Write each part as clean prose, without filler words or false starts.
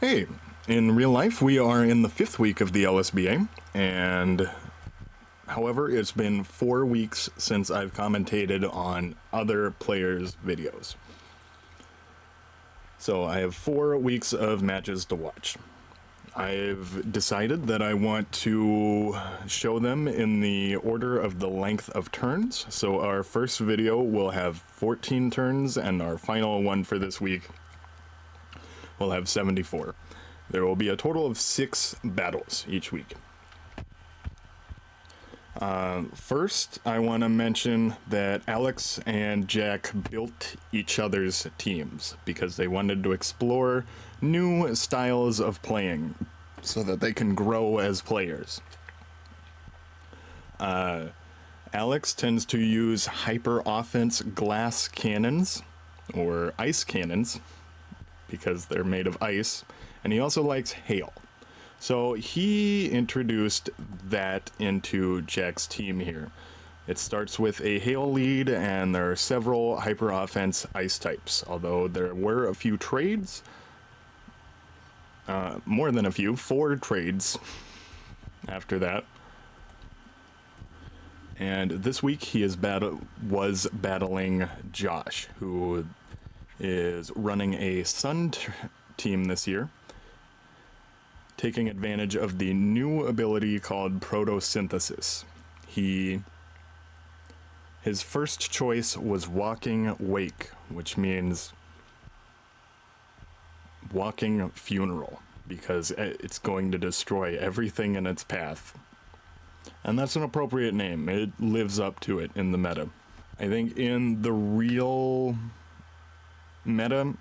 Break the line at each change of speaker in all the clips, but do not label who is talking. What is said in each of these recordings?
Hey, in real life, we are in the 5th week of the LSBA, and however, it's been 4 weeks since I've commentated on other players' videos. So I have 4 weeks of matches to watch. I've decided that I want to show them in the order of the length of turns. So our first video will have 14 turns, and our final one for this week will have 74. There will be a total of 6 battles each week. First, I want to mention that Alex and Jack built each other's teams because they wanted to explore new styles of playing so that they can grow as players. Alex tends to use hyper offense glass cannons or ice cannons because they're made of ice, and he also likes hail. So he introduced that into Jack's team here. It starts with a hail lead, and there are several hyper offense ice types, although there were a few trades. More than a few, 4 trades after that. And this week he was battling Josh, who is running a sun team this year, taking advantage of the new ability called Protosynthesis. His first choice was Walking Wake, which means walking funeral, because it's going to destroy everything in its path. And that's an appropriate name. It lives up to it in the meta. I think in the real meta,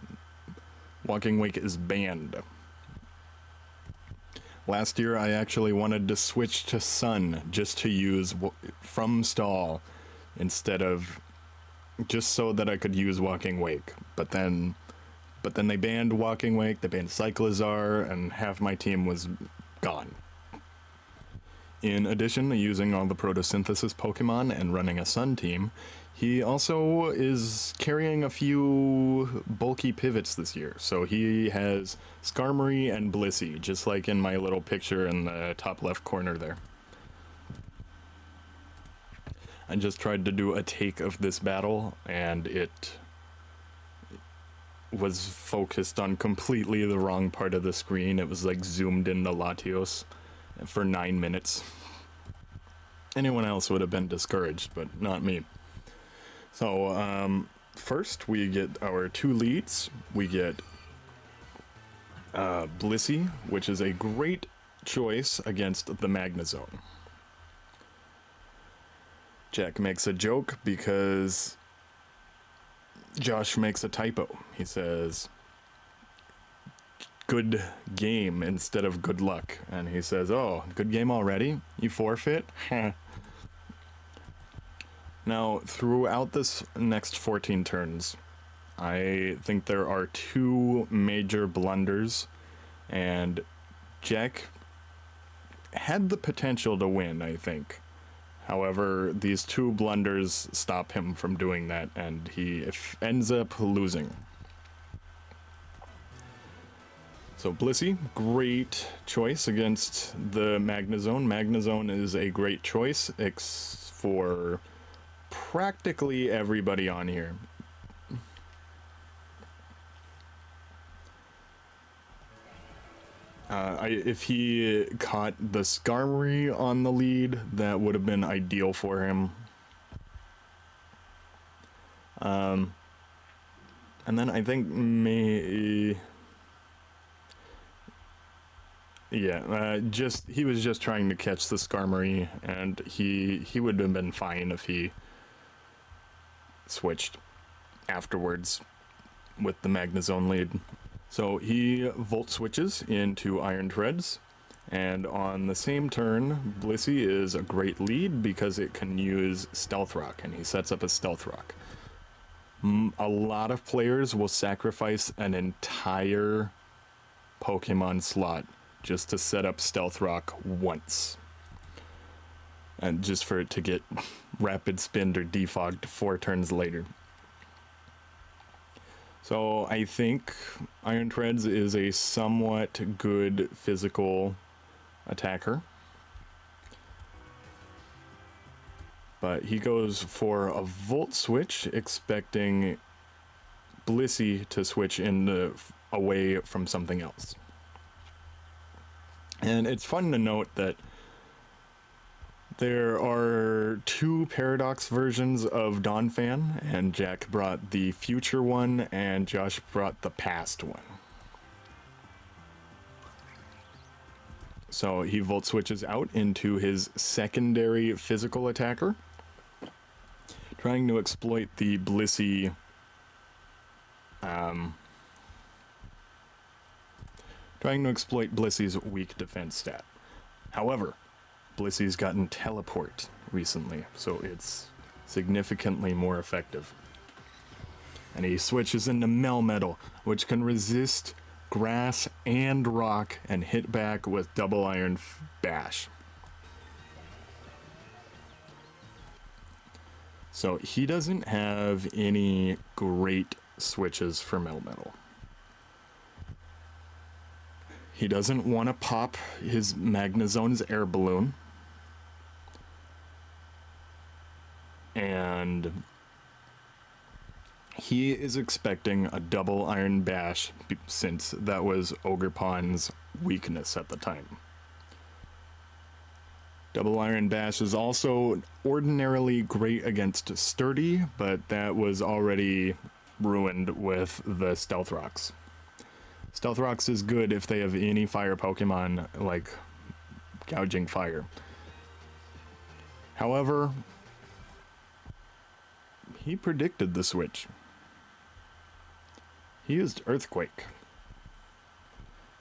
Walking Wake is banned. Last year, I actually wanted to switch to Sun just to use from stall instead of just so that I could use Walking Wake. But then they banned Walking Wake, they banned Cyclizar, and half my team was gone. In addition to using all the Protosynthesis Pokemon and running a Sun team, he also is carrying a few bulky pivots this year. So he has Skarmory and Blissey, just like in my little picture in the top left corner there. I just tried to do a take of this battle, and it was focused on completely the wrong part of the screen. It was like zoomed into Latios for 9 minutes. Anyone else would have been discouraged, but not me. So, first we get our 2 leads. We get Blissey, which is a great choice against the Magnezone. Jack makes a joke because Josh makes a typo. He says, "Good game" instead of "good luck." And he says, "Oh, good game already? You forfeit?" Now, throughout this next 14 turns, I think there are 2 major blunders, and Jack had the potential to win, I think. However, these 2 blunders stop him from doing that, and he ends up losing. So Blissey, great choice against the Magnezone. Magnezone is a great choice for practically everybody on here. If he caught the Skarmory on the lead, that would have been ideal for him. And then I think he was just trying to catch the Skarmory, and he would have been fine if he switched afterwards with the Magnezone lead. So he Volt switches into Iron Treads, and on the same turn, Blissey is a great lead because it can use Stealth Rock, and he sets up a Stealth Rock. A lot of players will sacrifice an entire Pokemon slot just to set up Stealth Rock once. And just for it to get Rapid Spinned or Defogged 4 turns later. So I think Iron Treads is a somewhat good physical attacker. But he goes for a Volt Switch, expecting Blissey to switch away from something else. And it's fun to note that there are two Paradox versions of Donphan, and Jack brought the future one, and Josh brought the past one. So he Volt Switches out into his secondary physical attacker, trying to exploit the Blissey Blissey's weak defense stat. However, Blissey's gotten Teleport recently, so it's significantly more effective. And he switches into Melmetal, which can resist grass and rock and hit back with Double Iron Bash. So he doesn't have any great switches for Melmetal. He doesn't want to pop his Magnezone's air balloon. And he is expecting a Double Iron Bash since that was Ogerpon's weakness at the time. Double Iron Bash is also ordinarily great against Sturdy, but that was already ruined with the Stealth Rocks. Stealth Rocks is good if they have any fire Pokemon like Gouging Fire. However, he predicted the switch. He used Earthquake,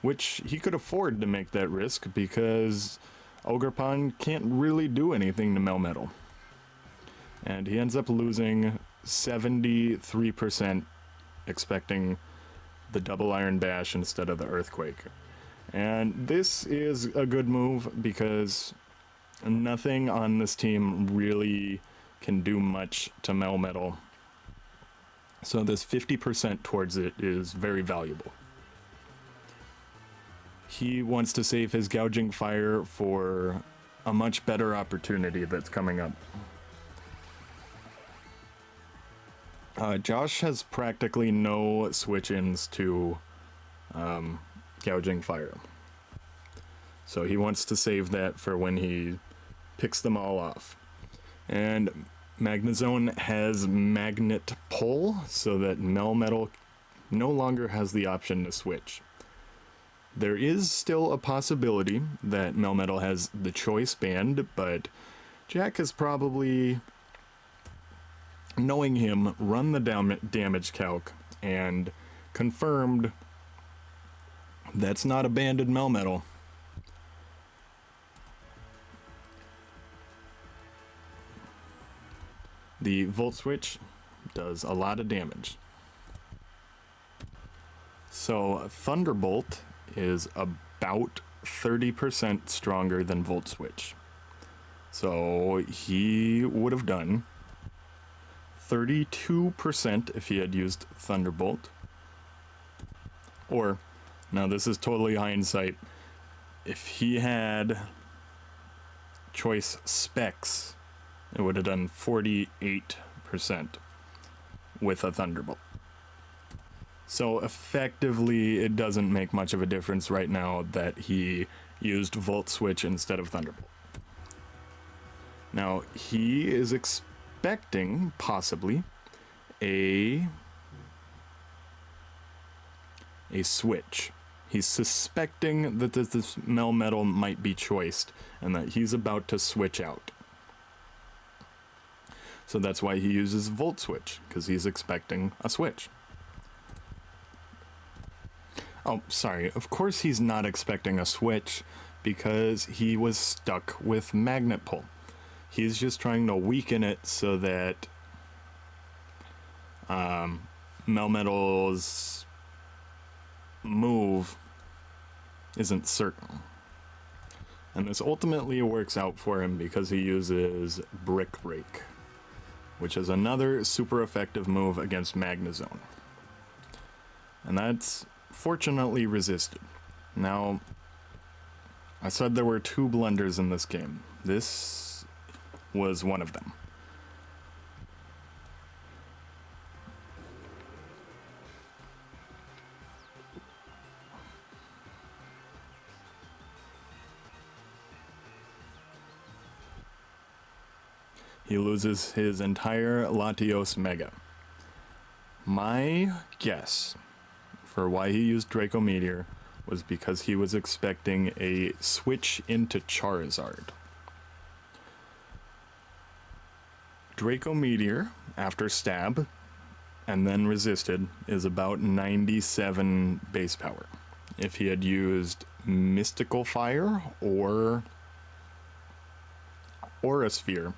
which he could afford to make that risk because Ogerpon can't really do anything to Melmetal. And he ends up losing 73%, expecting the Double Iron Bash instead of the Earthquake. And this is a good move because nothing on this team really can do much to Melmetal. So this 50% towards it is very valuable. He wants to save his Gouging Fire for a much better opportunity that's coming up. Josh has practically no switch-ins to Gouging Fire. So he wants to save that for when he picks them all off. And Magnezone has Magnet Pull, so that Melmetal no longer has the option to switch. There is still a possibility that Melmetal has the Choice Band, but Jack has probably, knowing him, run the damage calc and confirmed that's not a banded Melmetal. The Volt Switch does a lot of damage. So Thunderbolt is about 30% stronger than Volt Switch. So he would have done 32% if he had used Thunderbolt. Or, now this is totally hindsight, if he had Choice Specs, it would have done 48% with a Thunderbolt. So effectively, it doesn't make much of a difference right now that he used Volt Switch instead of Thunderbolt. Now, he is expecting, possibly, a switch. He's suspecting that this Melmetal might be choiced, and that he's about to switch out. So that's why he uses Volt Switch, because he's expecting a switch. Oh, sorry, of course he's not expecting a switch, because he was stuck with Magnet Pull. He's just trying to weaken it so that Melmetal's move isn't certain. And this ultimately works out for him because he uses Brick Break, which is another super effective move against Magnezone. And that's fortunately resisted. Now, I said there were 2 blunders in this game. This was one of them. He loses his entire Latios Mega. My guess for why he used Draco Meteor was because he was expecting a switch into Charizard. Draco Meteor, after stab, and then resisted, is about 97 base power. If he had used Mystical Fire or Aura Sphere,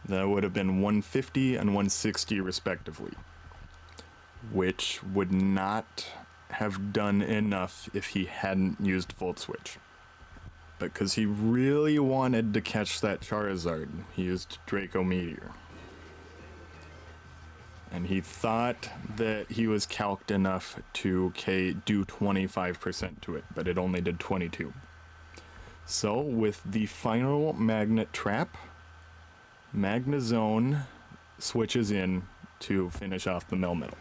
that would have been 150 and 160 respectively, which would not have done enough if he hadn't used Volt Switch. But because he really wanted to catch that Charizard, he used Draco Meteor. And he thought that he was calced enough to do 25% to it, but it only did 22. So with the final Magnet Trap, Magnezone switches in to finish off the Melmetal.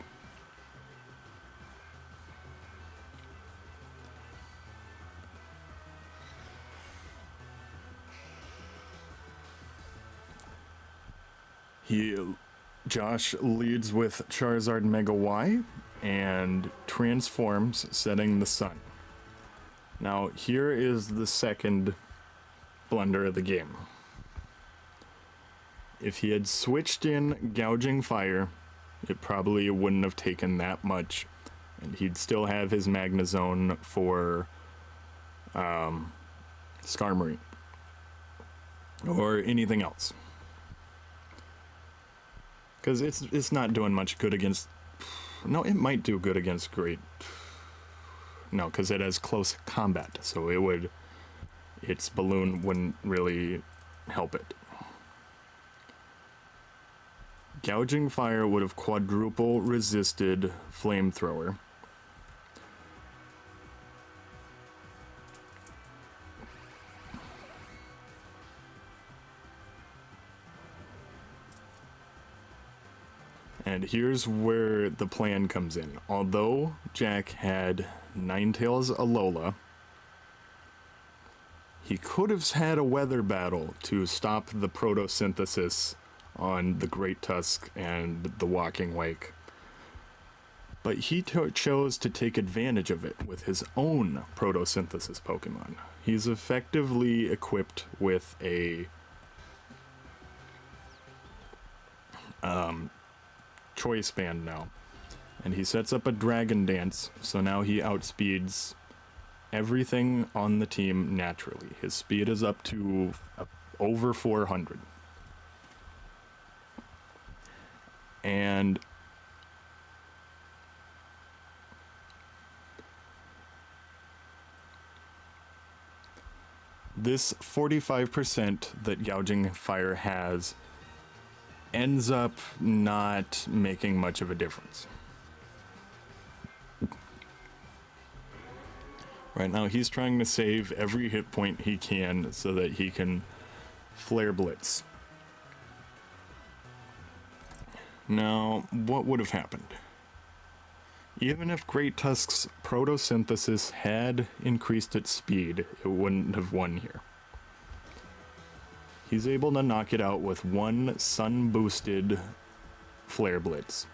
Josh leads with Charizard Mega Y and transforms, setting the sun. Now, here is the second blunder of the game. If he had switched in Gouging Fire, it probably wouldn't have taken that much, and he'd still have his Magnezone for Skarmory or anything else. Because it's not doing much good against... No, it might do good against Great... No, because it has close combat, so its balloon wouldn't really help it. Gouging Fire would have quadruple resisted Flamethrower. And here's where the plan comes in. Although Jack had Ninetales Alola, he could have had a Weather Battle to stop the Protosynthesis on the Great Tusk and the Walking Wake. But he chose to take advantage of it with his own Protosynthesis Pokemon. He's effectively equipped with a Choice Band now. And he sets up a Dragon Dance, so now he outspeeds everything on the team naturally. His speed is up to over 400. And this 45% that Gouging Fire has ends up not making much of a difference. Right now he's trying to save every hit point he can so that he can Flare Blitz. Now, what would have happened? Even if Great Tusk's Protosynthesis had increased its speed, it wouldn't have won here. He's able to knock it out with one sun-boosted Flare Blitz.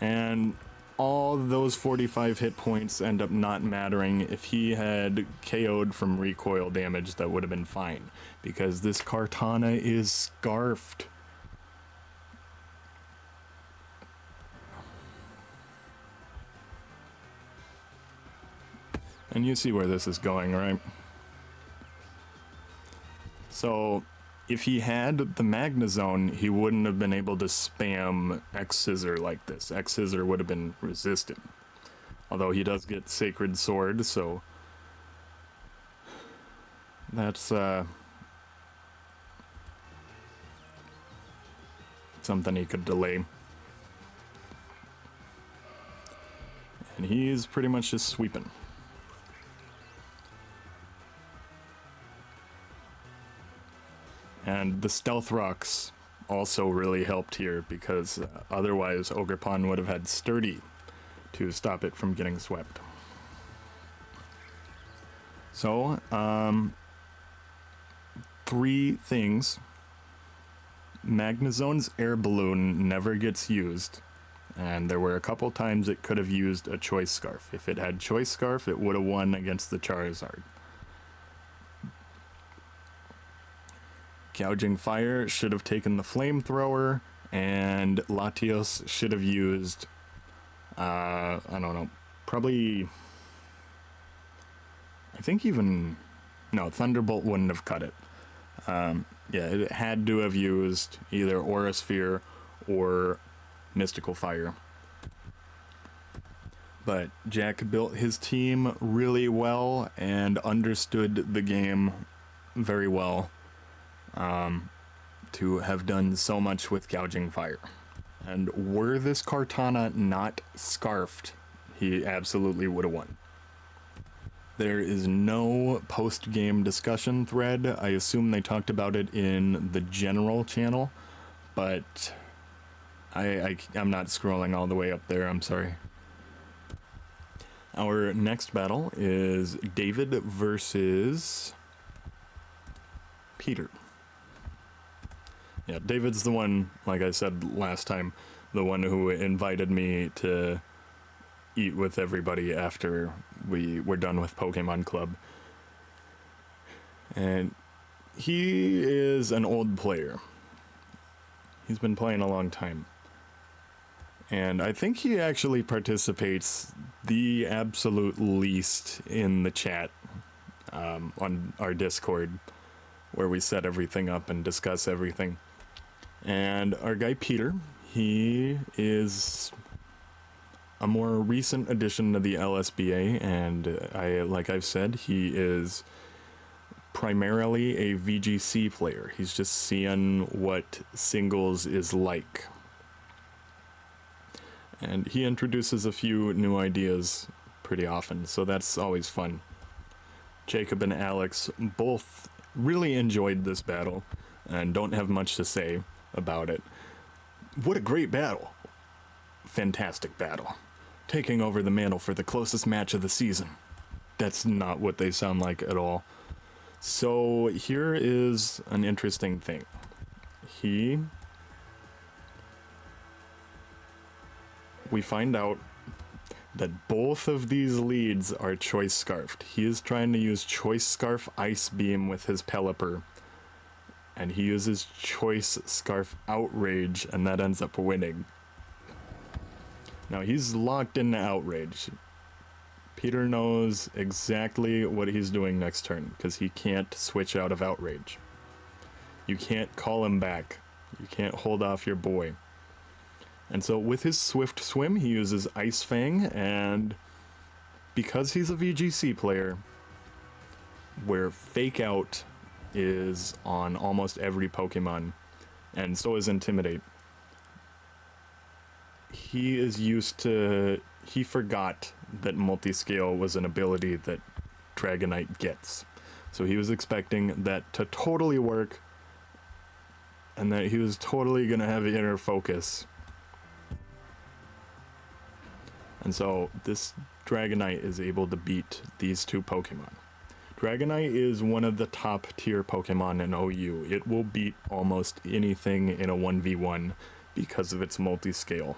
And all those 45 hit points end up not mattering. If he had KO'd from recoil damage, that would have been fine, because this Kartana is scarfed. And you see where this is going, right? So, if he had the Magnezone, he wouldn't have been able to spam X-Scissor like this. X-Scissor would have been resisted. Although he does get Sacred Sword, so that's something he could delay. And he's pretty much just sweeping. And the Stealth Rocks also really helped here, because otherwise Ogerpon would have had Sturdy to stop it from getting swept. So, 3 things. Magnezone's air balloon never gets used, and there were a couple times it could have used a Choice Scarf. If it had Choice Scarf, it would have won against the Charizard. Gouging Fire should have taken the Flamethrower, and Latios should have used, I don't know, probably, I think even, no, Thunderbolt wouldn't have cut it. Yeah, it had to have used either Aura Sphere or Mystical Fire. But Jack built his team really well and understood the game very well, to have done so much with Gouging Fire. And were this Kartana not scarfed, he absolutely would have won. There is no post-game discussion thread. I assume they talked about it in the general channel, but I'm not scrolling all the way up there, I'm sorry. Our next battle is David versus Peter. Yeah, David's the one, like I said last time, the one who invited me to eat with everybody after we were done with Pokemon Club. And he is an old player. He's been playing a long time. And I think he actually participates the absolute least in the chat on our Discord, where we set everything up and discuss everything. And our guy Peter, he is a more recent addition to the LSBA, and like I've said, he is primarily a VGC player. He's just seeing what singles is like. And he introduces a few new ideas pretty often, so that's always fun. Jacob and Alex both really enjoyed this battle and don't have much to say about it. What a great battle. Fantastic battle. Taking over the mantle for the closest match of the season. That's not what they sound like at all. So here is an interesting thing. We find out that both of these leads are Choice Scarfed. He is trying to use Choice Scarf Ice Beam with his Pelipper, and he uses Choice Scarf Outrage, and that ends up winning. Now he's locked into Outrage. Peter knows exactly what he's doing next turn, because he can't switch out of Outrage. You can't call him back. You can't hold off your boy. And so with his Swift Swim, he uses Ice Fang, and because he's a VGC player, where Fake Out is on almost every Pokemon, and so is Intimidate, he forgot that Multiscale was an ability that Dragonite gets. So he was expecting that to totally work, and that he was totally gonna have Inner Focus. And so this Dragonite is able to beat these two Pokemon. Dragonite is one of the top tier Pokemon in OU. It will beat almost anything in a 1v1 because of its multi-scale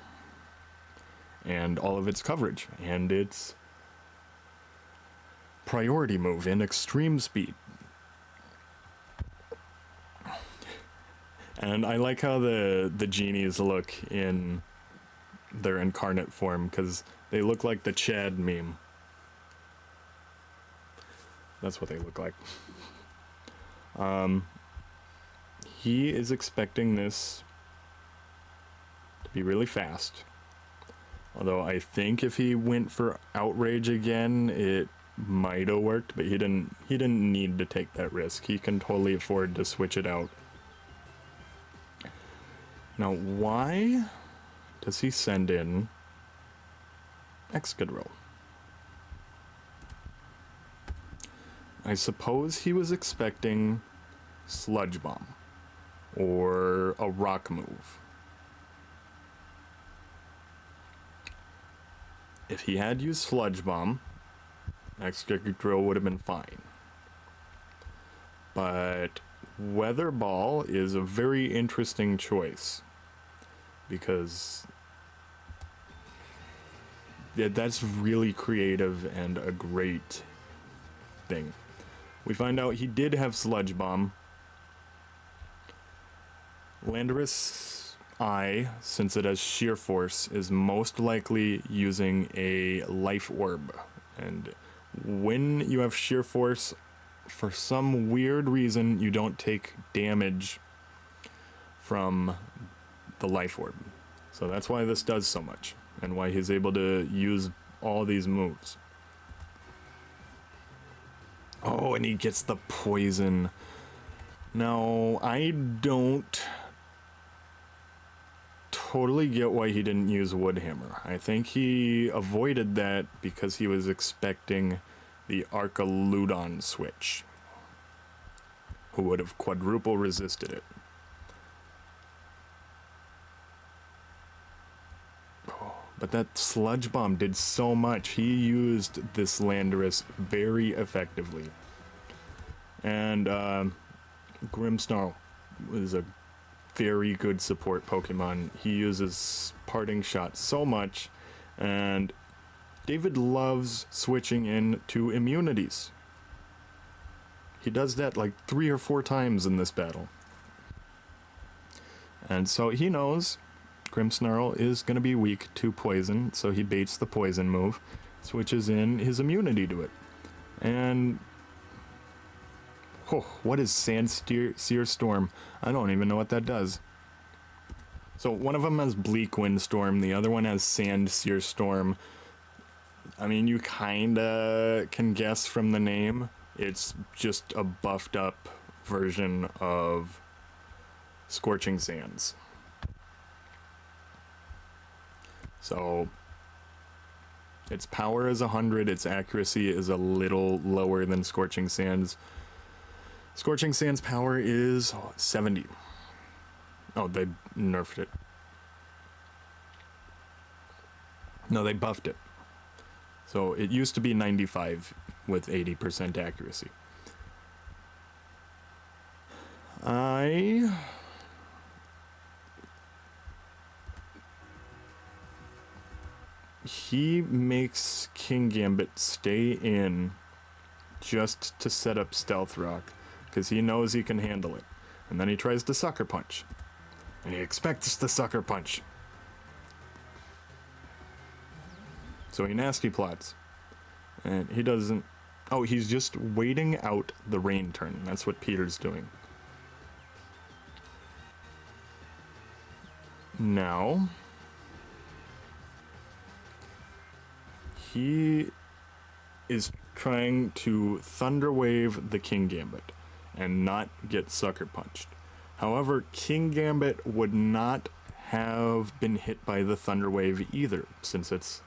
and all of its coverage and its priority move in Extreme Speed. And I like how the genies look in their incarnate form, because they look like the Chad meme. That's what they look like. He is expecting this to be really fast. Although I think if he went for Outrage again, it might have worked, but he didn't need to take that risk. He can totally afford to switch it out. Now, why does he send in Excadrill? I suppose he was expecting Sludge Bomb or a rock move. If he had used Sludge Bomb, Excadrill would have been fine. But Weather Ball is a very interesting choice because that's really creative and a great thing. We find out he did have Sludge Bomb. Landorus I, since it has Sheer Force, is most likely using a Life Orb. And when you have Sheer Force, for some weird reason, you don't take damage from the Life Orb. So that's why this does so much, and why he's able to use all these moves. Oh, and he gets the poison. Now, I don't totally get why he didn't use Woodhammer. I think he avoided that because he was expecting the Archaludon switch, who would have quadruple resisted it. But that Sludge Bomb did so much. He used this Landorus very effectively. And Grimmsnarl is a very good support Pokemon. He uses Parting Shot so much, and David loves switching in to immunities. He does that like 3 or 4 times in this battle. And so he knows Grimmsnarl is going to be weak to poison, so he baits the poison move, switches in his immunity to it. And oh, what is Sear Storm? I don't even know what that does. So one of them has Bleak Windstorm, the other one has Sand Sear Storm. I mean, you kinda can guess from the name. It's just a buffed up version of Scorching Sands. So its power is 100, its accuracy is a little lower than Scorching Sands. Scorching Sands power is 70. Oh, they nerfed it. No, they buffed it. So it used to be 95 with 80% accuracy. He makes Kingambit stay in just to set up Stealth Rock, because he knows he can handle it. And then he tries to Sucker Punch. And he expects the Sucker Punch. So he nasty plots. And he doesn't... Oh, he's just waiting out the rain turn. That's what Peter's doing. Now... he is trying to Thunder Wave the Kingambit and not get Sucker Punched. However, Kingambit would not have been hit by the Thunder Wave either, since it's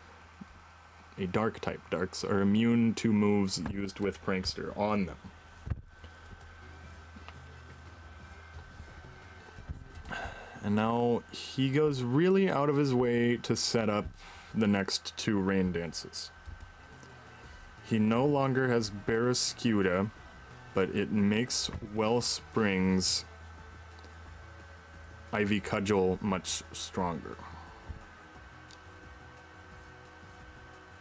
a Dark type. Darks are immune to moves used with Prankster on them. And now he goes really out of his way to set up the next 2 rain dances. He no longer has Barraskewda, but it makes Wellspring's Ivy Cudgel much stronger.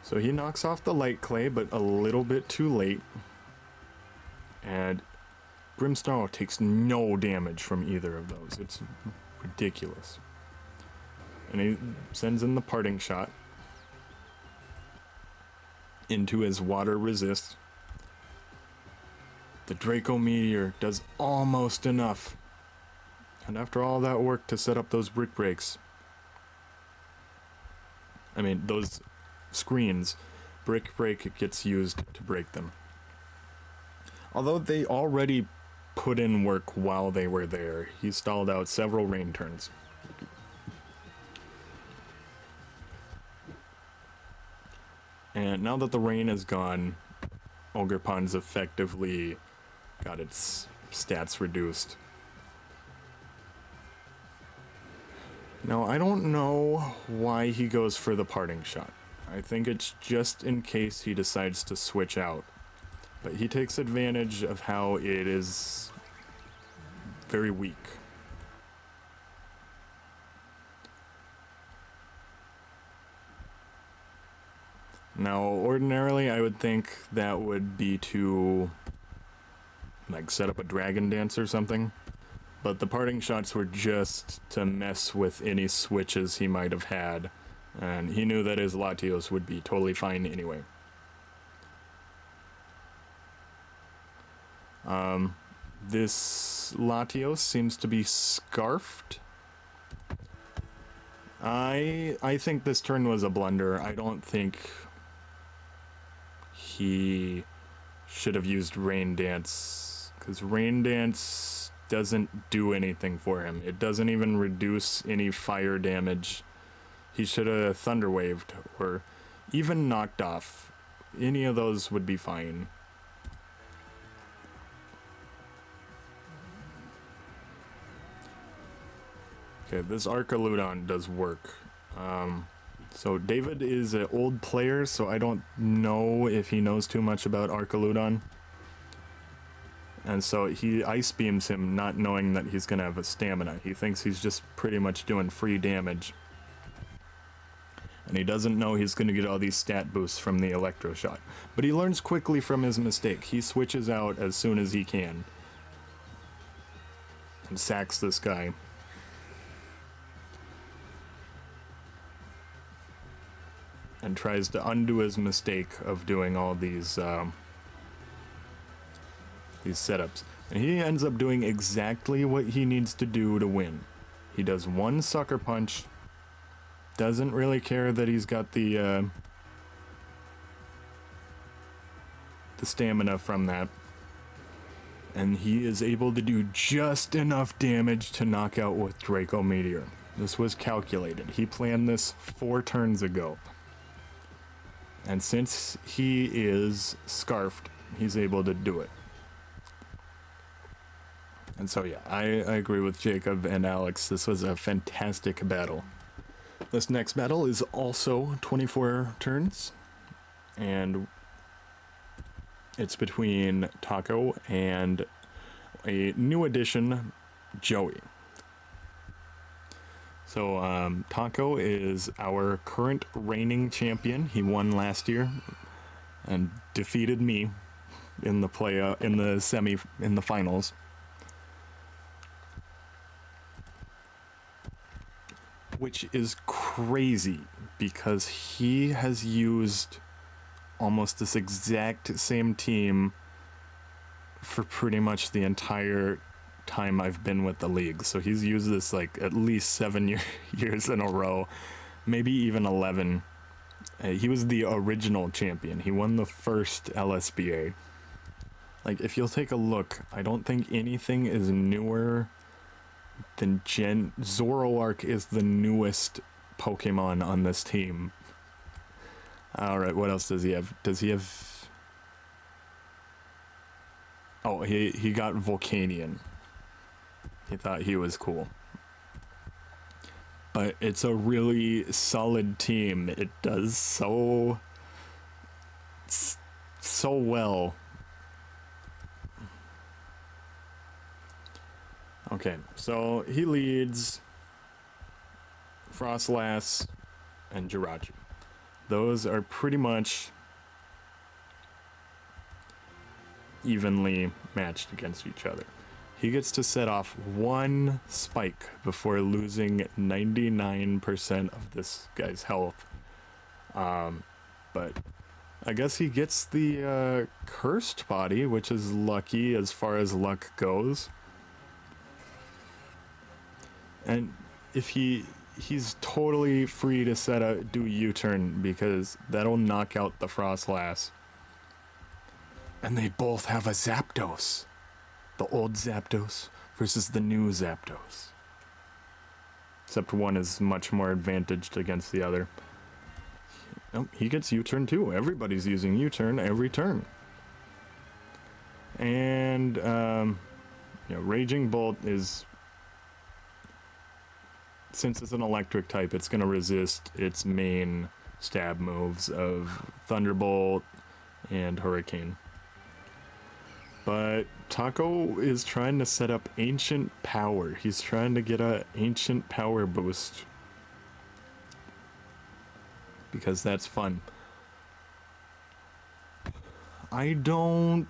So he knocks off the Light Clay, but a little bit too late. And Grimmsnarl takes no damage from either of those. It's ridiculous. And he sends in the Parting Shot into his Water Resist. The Draco Meteor does almost enough. And after all that work to set up those Brick Breaks, I mean, those screens, Brick Break gets used to break them. Although they already put in work while they were there, he stalled out several rain turns. And now that the rain is gone, Ogerpon's effectively got its stats reduced. Now, I don't know why he goes for the parting shot. I think it's just in case he decides to switch out. But he takes advantage of how it is very weak. Now, ordinarily, I would think that would be to, like, set up a dragon dance or something. But the parting shots were just to mess with any switches he might have had. And he knew that his Latios would be totally fine anyway. This Latios seems to be scarfed. I think this turn was a blunder. I don't think he should have used Rain Dance, because Rain Dance doesn't do anything for him. It doesn't even reduce any fire damage. He should have Thunder Waved or even knocked off. Any of those would be fine. Okay, this Archaludon does work. So David is an old player, so I don't know if he knows too much about Archaludon. And so he Ice Beams him, not knowing that he's going to have a stamina. He thinks he's just pretty much doing free damage. And he doesn't know he's going to get all these stat boosts from the Electro Shot. But he learns quickly from his mistake. He switches out as soon as he can. And sacks this guy. And tries to undo his mistake of doing all these setups. And he ends up doing exactly what he needs to do to win. He does one Sucker Punch. Doesn't really care that he's got the stamina from that. And he is able to do just enough damage to knock out with Draco Meteor. This was calculated. He planned this 4 turns ago. And since he is scarfed, he's able to do it. And so yeah, I agree with Jacob and Alex. This was a fantastic battle. This next battle is also 24 turns. And it's between Taco and a new addition, Joey. So Taco is our current reigning champion. He won last year and defeated me in the finals. Which is crazy because he has used almost this exact same team for pretty much the entire time I've been with the league. So he's used this like at least 7 years in a row, maybe even 11. He was the original champion. He won the first LSBA. Like, if you'll take a look, I don't think anything is newer than Zoroark is the newest Pokemon on this team. Alright, what else does he have? Does he have... Oh, he got Volcanion. He thought he was cool. But it's a really solid team. It does so well. Okay, so he leads Frostlass and Jirachi. Those are pretty much evenly matched against each other. He gets to set off one spike before losing 99% of this guy's health. But I guess he gets the cursed body, which is lucky as far as luck goes. And if he's totally free to do U-turn because that'll knock out the Frostlass. And they both have a Zapdos. The old Zapdos versus the new Zapdos. Except one is much more advantaged against the other. Oh, he gets U-turn too. Everybody's using U-turn every turn. And, Raging Bolt is, since it's an electric type, it's going to resist its main stab moves of Thunderbolt and Hurricane. But Taco is trying to set up Ancient Power. He's trying to get a Ancient Power boost. Because that's fun. I don't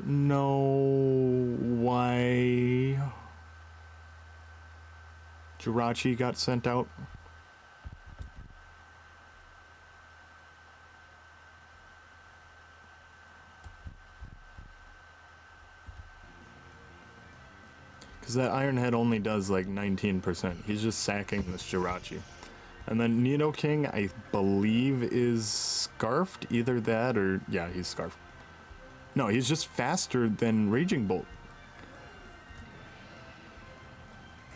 know why Jirachi got sent out. Because that Iron Head only does like 19%. He's just sacking this Jirachi. And then Nidoking, I believe, is Scarfed. Either that or... yeah, he's Scarfed. No, he's just faster than Raging Bolt.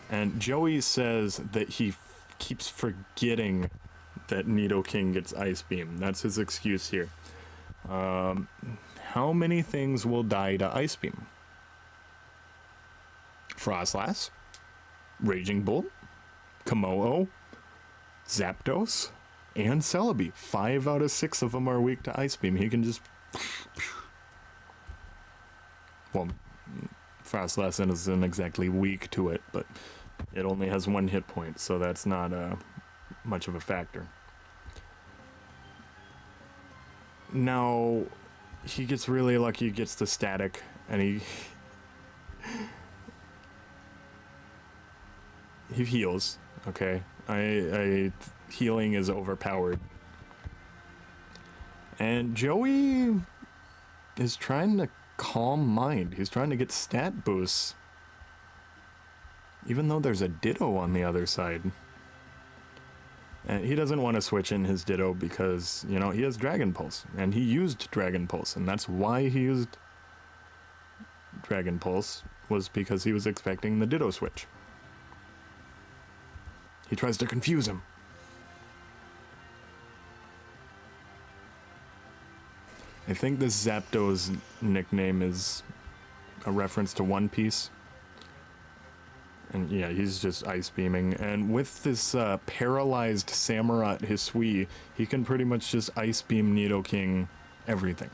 And Joey says that he keeps forgetting that Nidoking gets Ice Beam. That's his excuse here. How many things will die to Ice Beam? Frostlass, Raging Bolt, Komodo, Zapdos, and Celebi. 5 out of 6 of them are weak to Ice Beam. He can just... well, Frostlass isn't exactly weak to it, but it only has 1 hit point, so that's not much of a factor. Now, he gets really lucky, gets the static, and he heals, okay? Healing is overpowered. And Joey is trying to calm mind. He's trying to get stat boosts. Even though there's a Ditto on the other side. And he doesn't want to switch in his Ditto because, he has Dragon Pulse. And he used Dragon Pulse. And that's why he used Dragon Pulse, was because he was expecting the Ditto switch. He tries to confuse him. I think this Zapdos nickname is a reference to One Piece. And yeah, he's just Ice Beaming. And with this paralyzed Samurott Hisui, he can pretty much just Ice Beam Nidoking everything.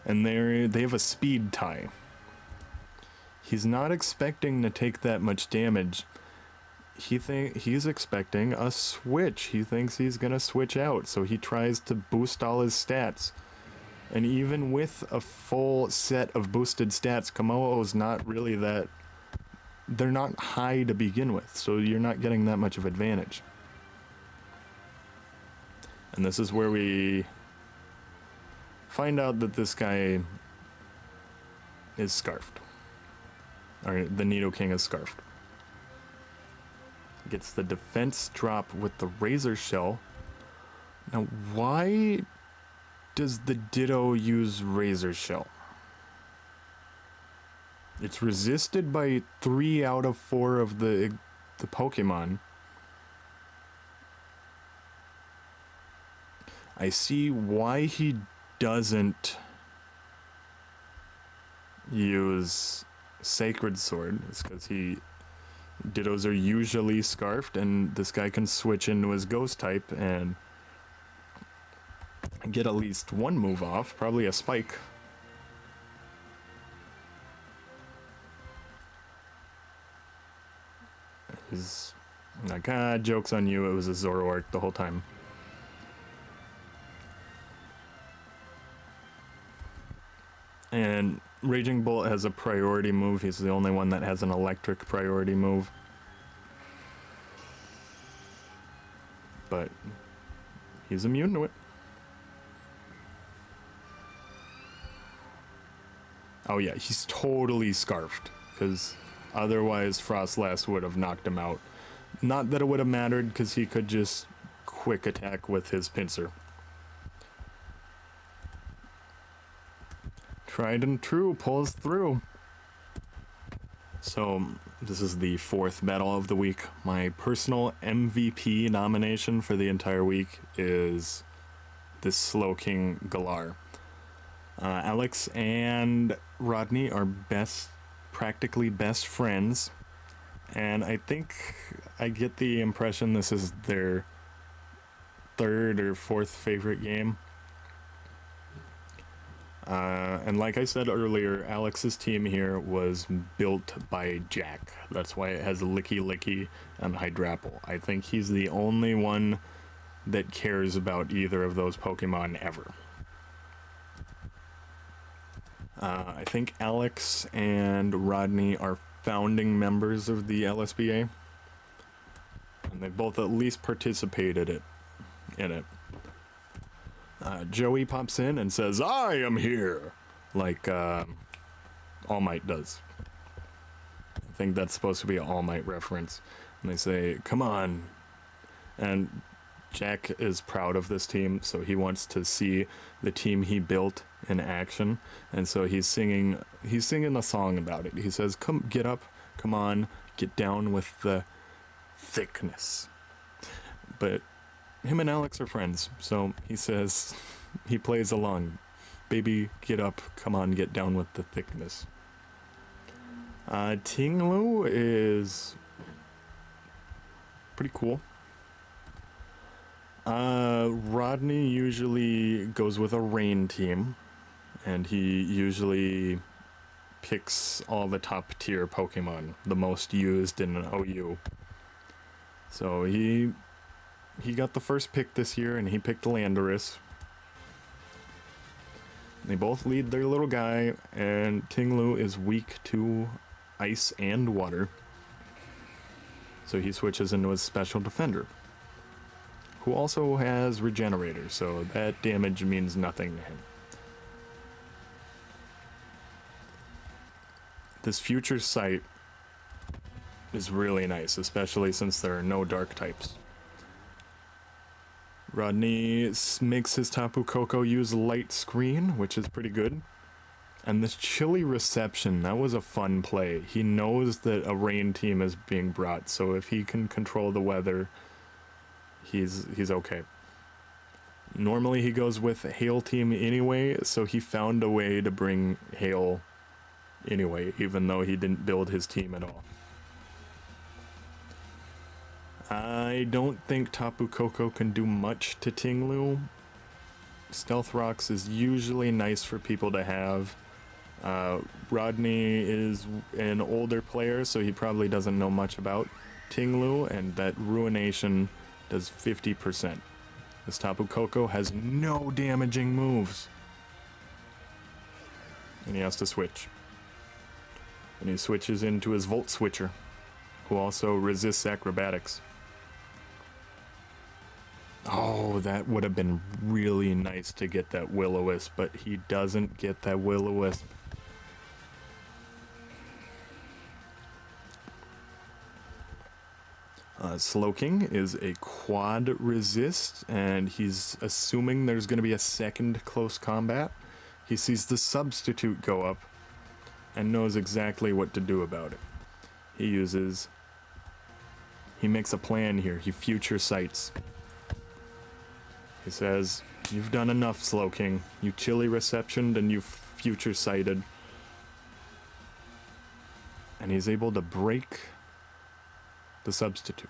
And they have a speed tie. He's not expecting to take that much damage. He's expecting a switch. He thinks he's gonna switch out, so he tries to boost all his stats. And even with a full set of boosted stats, Komodo's not really that... they're not high to begin with, so you're not getting that much of advantage. And this is where we find out that this guy is Scarfed. Or the Nidoking is Scarfed. Gets the defense drop with the Razor Shell. Now, why does the Ditto use Razor Shell? It's resisted by 3 out of 4 of the Pokemon. I see why he doesn't use Sacred Sword. It's because Dittos are usually Scarfed, and this guy can switch into his Ghost type and get at least 1 move off, probably a Spike. He's like, joke's on you, it was a Zoroark the whole time. And Raging Bolt has a priority move. He's the only one that has an electric priority move. But he's immune to it. Oh yeah, he's totally Scarfed, because otherwise Frostlass would have knocked him out. Not that it would have mattered, because he could just quick attack with his pincer. Tried and true, pulls through. So, this is the 4th battle of the week. My personal MVP nomination for the entire week is this Slowking Galar. Alex and Rodney are practically best friends, and I think I get the impression this is their third or fourth favorite game. And like I said earlier, Alex's team here was built by Jack. That's why it has Licky Licky and Hydrapple. I think he's the only one that cares about either of those Pokemon ever. I think Alex and Rodney are founding members of the LSBA, and they both at least participated in it. Joey pops in and says, "I am here," like All Might does. I think that's supposed to be an All Might reference. And they say, "Come on." And Jack is proud of this team, so he wants to see the team he built in action. And so he's singing a song about it. He says, "Come, get up, come on, get down with the thickness." But him and Alex are friends, so he says, he plays along. "Baby, get up, come on, get down with the thickness." Tinglu is pretty cool. Rodney usually goes with a rain team, and he usually picks all the top tier Pokemon, the most used in an OU. So he got the first pick this year, and he picked Landorus. They both lead their little guy, and Tinglu is weak to ice and water. So he switches into his special defender, who also has Regenerator, so that damage means nothing to him. This future sight is really nice, especially since there are no dark types. Rodney makes his Tapu Koko use Light Screen, which is pretty good. And this Chilly Reception, that was a fun play. He knows that a rain team is being brought, so if he can control the weather, he's okay. Normally he goes with a Hail team anyway, so he found a way to bring Hail anyway, even though he didn't build his team at all. I don't think Tapu Koko can do much to Tinglu. Stealth Rocks is usually nice for people to have. Rodney is an older player, so he probably doesn't know much about Tinglu, and that Ruination does 50%. This Tapu Koko has no damaging moves. And he has to switch. And he switches into his Volt Switcher, who also resists acrobatics. Oh, that would have been really nice to get that Will-O-Wisp, but he doesn't get that Will-O-Wisp. Slowking is a quad resist, and he's assuming there's going to be a second close combat. He sees the substitute go up and knows exactly what to do about it. He makes a plan here. He future sights. He says, "You've done enough, Slowking. You Chilly Receptioned and you future sighted." And he's able to break the substitute.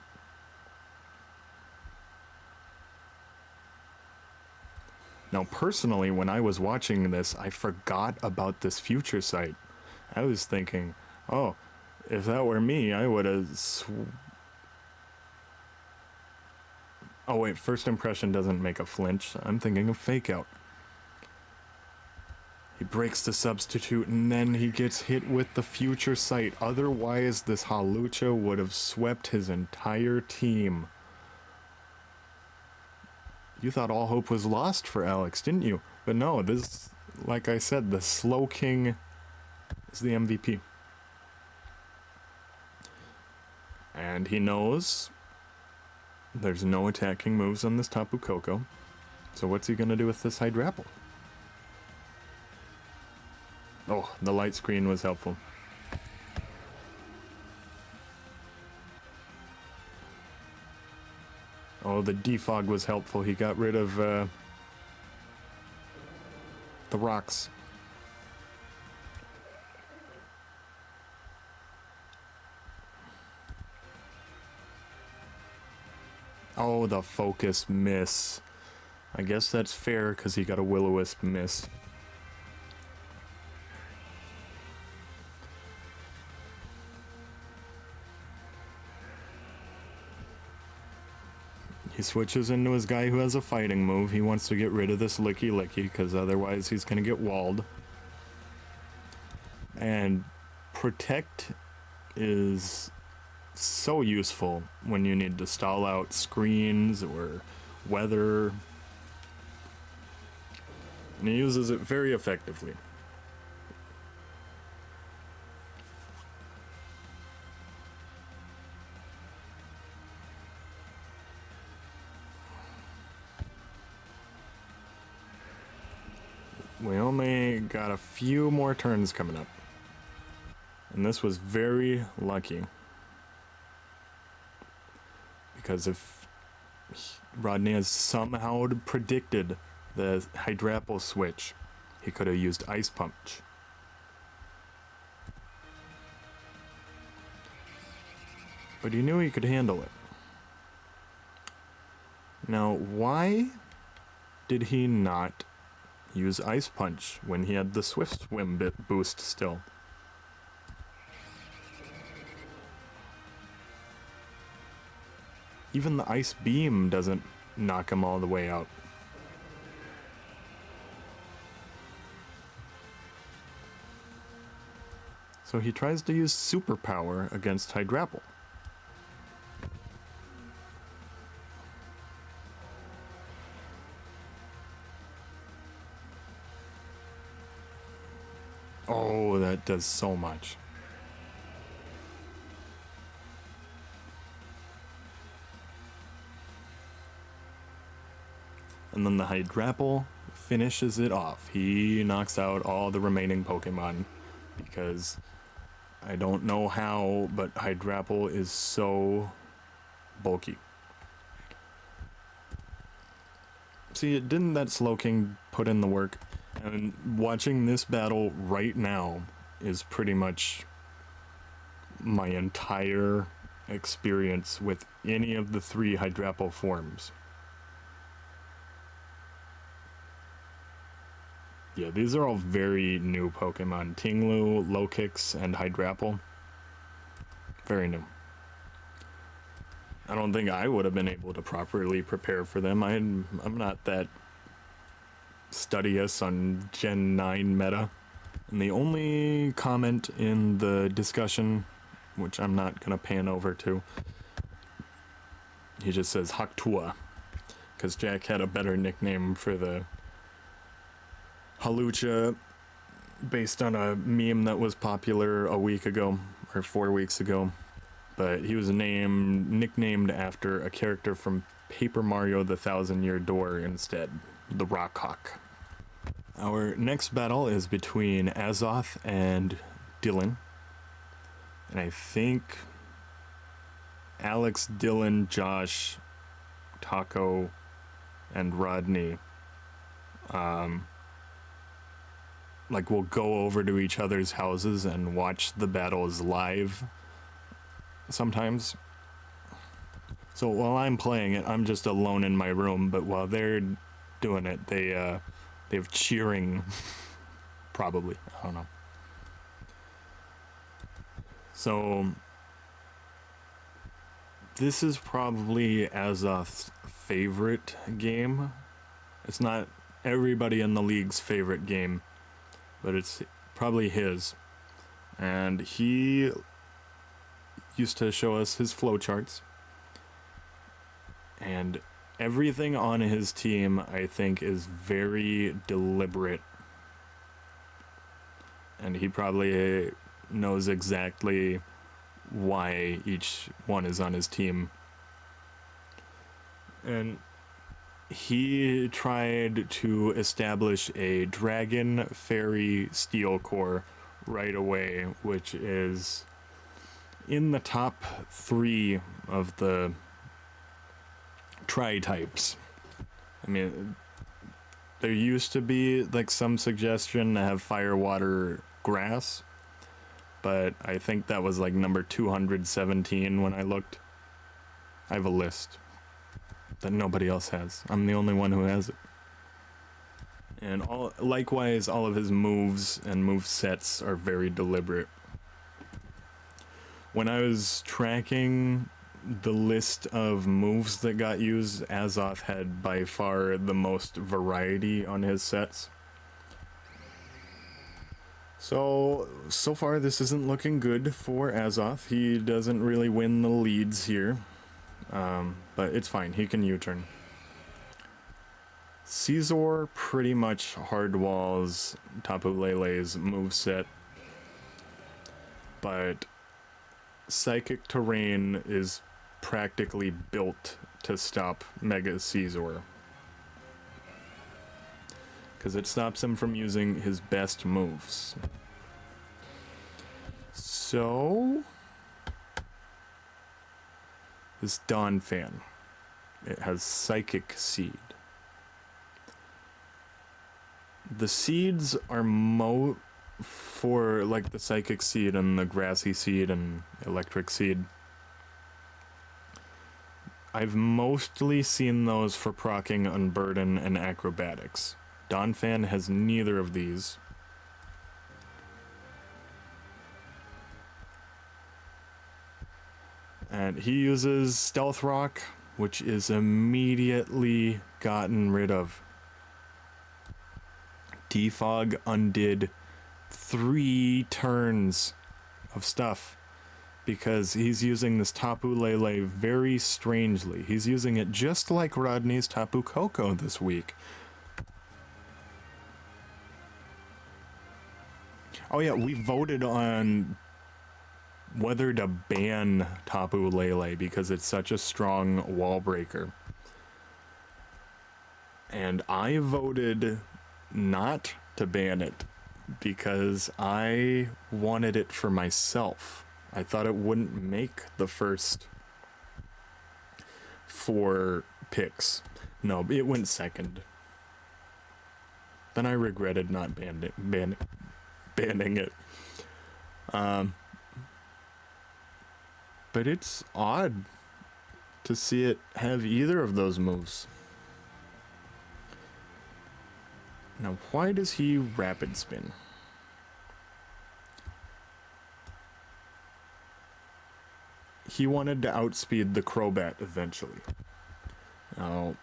Now, personally, when I was watching this, I forgot about this future sight. I was thinking, oh, if that were me, I would have... Oh wait, first impression doesn't make a flinch. I'm thinking of Fake Out. He breaks the substitute, and then he gets hit with the future sight. Otherwise, this Hawlucha would have swept his entire team. You thought all hope was lost for Alex, didn't you? But no, this, like I said, the Slowking is the MVP. And he knows there's no attacking moves on this Tapu Koko. So what's he gonna do with this Hydrapple? Oh, the light screen was helpful. Oh, the defog was helpful. He got rid of the rocks. Oh, the focus miss. I guess that's fair because he got a Will-O-Wisp miss. He switches into his guy who has a fighting move. He wants to get rid of this Licky Licky because otherwise he's going to get walled. And Protect is so useful when you need to stall out screens or weather. And he uses it very effectively. We only got a few more turns coming up. And this was very lucky. Because if Rodney has somehow predicted the Hydrapple switch, he could have used Ice Punch. But he knew he could handle it. Now, why did he not use Ice Punch when he had the Swift Swim bit boost still? Even the Ice Beam doesn't knock him all the way out. So he tries to use Superpower against Hydrapple. Oh, that does so much. And then the Hydrapple finishes it off. He knocks out all the remaining Pokemon because I don't know how, but Hydrapple is so bulky. See, didn't that Slowking put in the work? And watching this battle right now is pretty much my entire experience with any of the 3 Hydrapple forms. Yeah, these are all very new Pokemon. Tinglu, Lokix, and Hydrapple. Very new. I don't think I would have been able to properly prepare for them. I'm not that studious on Gen 9 meta. And the only comment in the discussion, which I'm not going to pan over to, he just says Haktua, because Jack had a better nickname for the Halucha based on a meme that was popular a week ago, or 4 weeks ago. But he was nicknamed after a character from Paper Mario: The Thousand Year Door instead, the Rock Hawk. Our next battle is between Azoth and Dylan. And I think Alex, Dylan, Josh, Taco, and Rodney we'll go over to each other's houses and watch the battles live sometimes. So while I'm playing it, I'm just alone in my room, but while they're doing it, they have cheering probably, I don't know. So this is probably Azoth's favorite game. It's not everybody in the league's favorite game, but it's probably his. And he used to show us his flowcharts. And everything on his team, I think, is very deliberate. And he probably knows exactly why each one is on his team. And he tried to establish a Dragon Fairy Steel Core right away, which is in the top 3 of the Tri-types. I mean, There used to be like some suggestion to have fire, water, grass, but I think that was like number 217 when I looked. I have a list that nobody else has. I'm the only one who has it. And likewise, all of his moves and move sets are very deliberate. When I was tracking the list of moves that got used, Azoth had by far the most variety on his sets. So far this isn't looking good for Azoth. He doesn't really win the leads here. But it's fine, he can U-turn. Caesar pretty much hardwalls Tapu Lele's moveset, but Psychic Terrain is practically built to stop Mega Caesar, because it stops him from using his best moves. So this Donphan, it has Psychic Seed. The seeds are for like the Psychic Seed and the Grassy Seed and Electric Seed. I've mostly seen those for proccing Unburden and Acrobatics. Donphan has neither of these. And he uses Stealth Rock, which is immediately gotten rid of. Defog undid 3 turns of stuff because he's using this Tapu Lele very strangely. He's using it just like Rodney's Tapu Koko this week. Oh yeah, we voted on whether to ban Tapu Lele because it's such a strong wall breaker. And I voted not to ban it because I wanted it for myself. I thought it wouldn't make the first 4 picks. No, it went second. Then I regretted not banning it. But it's odd to see it have either of those moves. Now, why does he Rapid Spin? He wanted to outspeed the Crobat eventually. Now,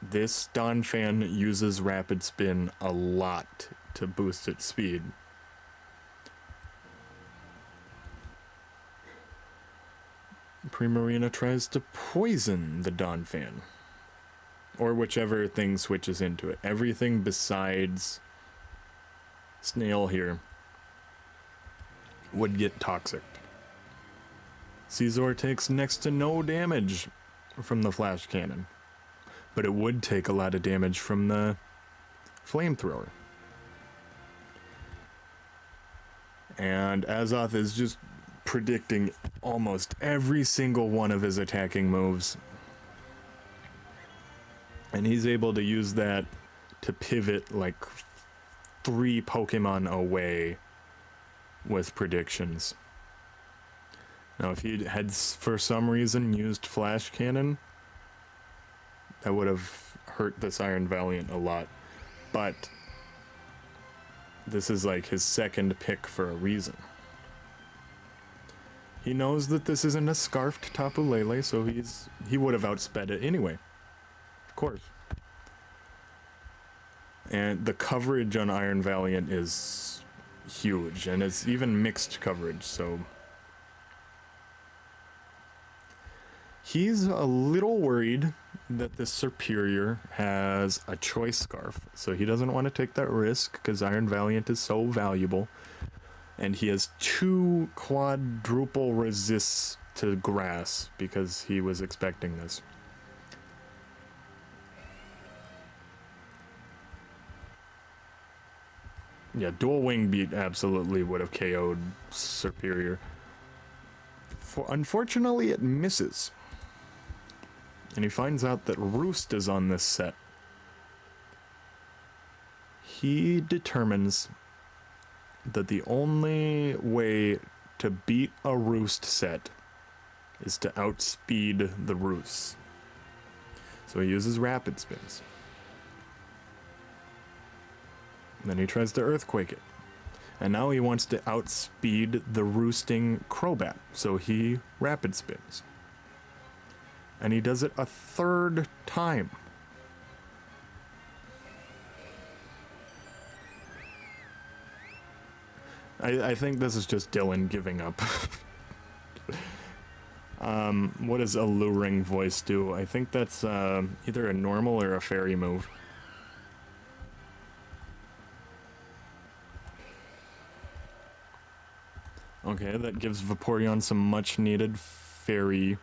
this Donphan uses Rapid Spin a lot to boost its speed. Primarina tries to poison the Donphan, or whichever thing switches into it. Everything besides Snail here would get toxic. Caesar takes next to no damage from the Flash Cannon, but it would take a lot of damage from the Flamethrower. And Azoth is just predicting almost every single one of his attacking moves. And he's able to use that to pivot like 3 Pokemon away with predictions. Now, if he had for some reason used Flash Cannon, that would have hurt this Iron Valiant a lot. But this is like his second pick for a reason. He knows that this isn't a scarfed Tapu Lele, so he would have outsped it anyway. Of course. And the coverage on Iron Valiant is huge, and it's even mixed coverage, so he's a little worried that this Superior has a Choice Scarf, so he doesn't want to take that risk because Iron Valiant is so valuable. And he has 2 quadruple resists to grass because he was expecting this. Yeah, Dual Wing Beat absolutely would have KO'd Superior. Unfortunately, it misses. And he finds out that Roost is on this set. he determines that the only way to beat a roost set is to outspeed the roosts. So he uses rapid spins. Then he tries to earthquake it. And now he wants to outspeed the roosting Crobat, so he rapid spins. And he does it a third time. I think this is just Dylan giving up. What does Alluring Voice do? I think that's either a normal or a fairy move. Okay, that gives Vaporeon some much needed fairy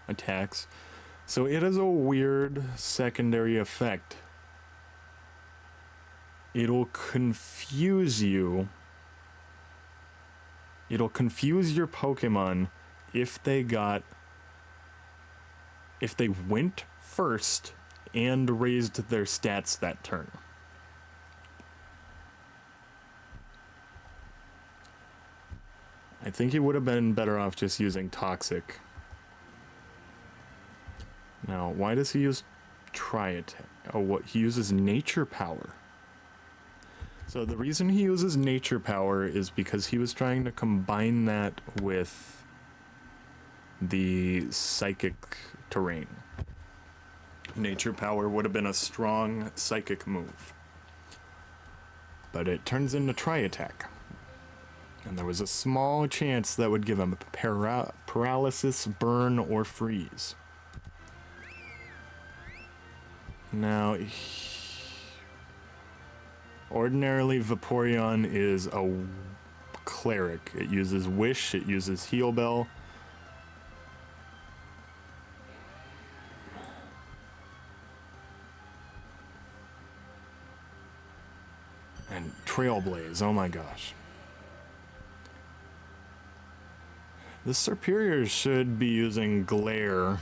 attacks. So it has a weird secondary effect. It'll confuse you. It'll confuse your Pokemon if they went first and raised their stats that turn. I think he would have been better off just using Toxic. Now, why does he use Tri-Attack? Oh, what? He uses Nature Power. So the reason he uses Nature Power is because he was trying to combine that with the Psychic terrain. Nature Power would have been a strong Psychic move. But it turns into Tri-Attack. And there was a small chance that would give him paralysis, burn, or freeze. Now, ordinarily Vaporeon is a cleric. It uses Wish, it uses Heal Bell. And Trailblaze, oh my gosh. The Serperior should be using Glare.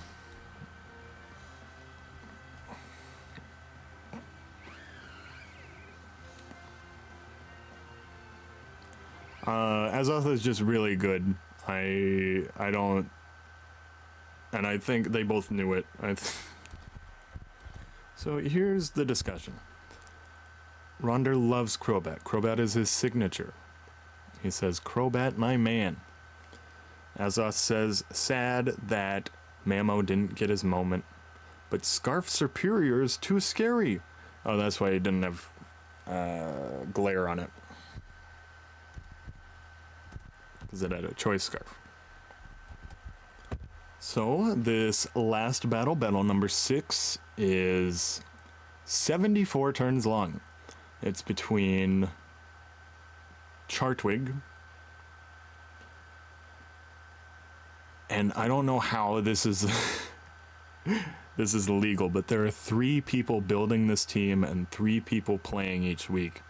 Azoth is just really good. I don't... And I think they both knew it. So here's the discussion. Ronder loves Crobat. Crobat is his signature. He says, Crobat, my man. Azoth says, sad that Mamo didn't get his moment, but Scarf Superior is too scary. Oh, that's why he didn't have Glare on it. Because it had a Choice Scarf. So, this last battle, battle number 6, is 74 turns long. It's between Chartwig, and I don't know how this is this is legal, but there are 3 people building this team and 3 people playing each week.